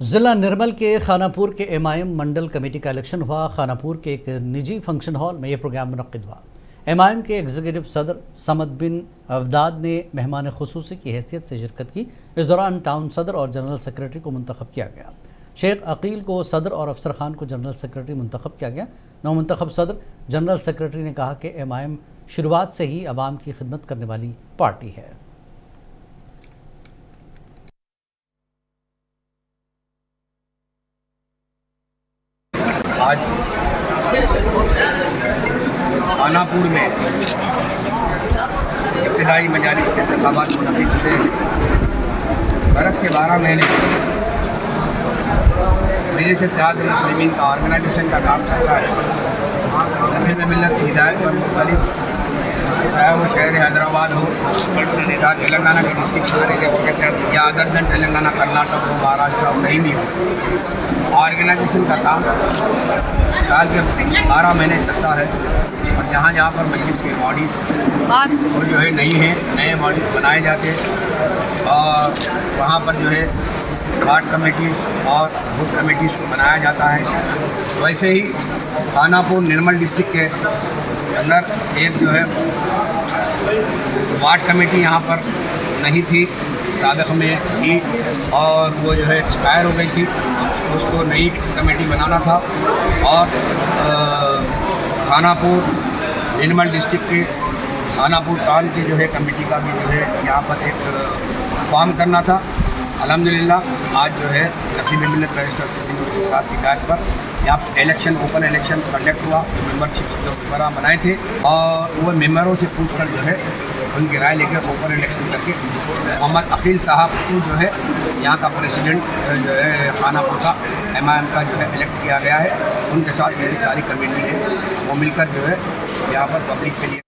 जिला निर्मल के खानापुर के एमआईएम मंडल कमेटी का इलेक्शन हुआ। खानापुर के एक निजी फंक्शन हॉल में यह प्रोग्राम मुनक्किद हुआ। एमआईएम के एग्जीक्यूटिव सदर समद बिन अब्दाद ने मेहमान खुसूसी की हैसियत से शिरकत की। इस दौरान टाउन सदर और जनरल सेक्रेटरी को मुंतखब किया गया। शेख अकील को सदर और अफसर खान को जनरल सेक्रेटरी मुंतखब किया गया। नवमुंतखब सदर जनरल सेक्रेटरी ने कहा कि एमआईएम शुरुआत से ही अवाम की खिदमत करने वाली पार्टी है। आज खानापुर में इब्तिदाई मजालिस के इंतखाबात मुनक़िद हुए हैं। बरस के 12 महीने मजलिस इत्तेहाद मुस्लिमीन का ऑर्गेनाइजेशन का काम चलता है। नफ़ी मिल्लत की हिदायत पर मुख्तलिफ, चाहे वो शहर हैदराबाद हो या तेलंगाना के डिस्ट्रिक्ट शहर या अदर देन तेलंगाना, कर्नाटक हो, महाराष्ट्र हो, कहीं भी हो, ऑर्गेनाइजेशन का काम साल के 12 महीने चलता है। और जहाँ जहाँ पर मजलिस के बॉडीज़ वो जो है नई हैं, नए बॉडीज़ बनाए जाते हैं और वहाँ पर जो है वार्ड कमेटीज़ और बूथ कमेटीज़ को बनाया जाता है। वैसे ही खानापुर निर्मल डिस्ट्रिक्ट के अंदर एक जो है वार्ड कमेटी यहाँ पर नहीं थी, साबिक़ में थी और वो जो है एक्सपायर हो गई थी। उसको नई कमेटी बनाना था और खानापुर निर्मल डिस्ट्रिक्ट के खानापुर टाउन की जो है कमेटी का भी जो है यहाँ पर एक फॉर्म करना था। अल्हम्दुलिल्लाह आज जो है नफ़ी मिल्लत रजिस्टर के साथ हिदायत पर यहाँ इलेक्शन, ओपन इलेक्शन कंडक्ट हुआ। मेंबरशिप जो मेम्बर बनाए थे और वो मेम्बरों से पूछकर जो है उनकी राय लेकर ओपन इलेक्शन करके मोहम्मद अकील साहब को जो है यहाँ का प्रेसिडेंट जो है खानापुर का एमआईएम का जो है इलेक्ट किया गया है। उनके साथ मेरी सारी कमेटी है वो मिलकर जो है यहाँ पर पब्लिक के लिए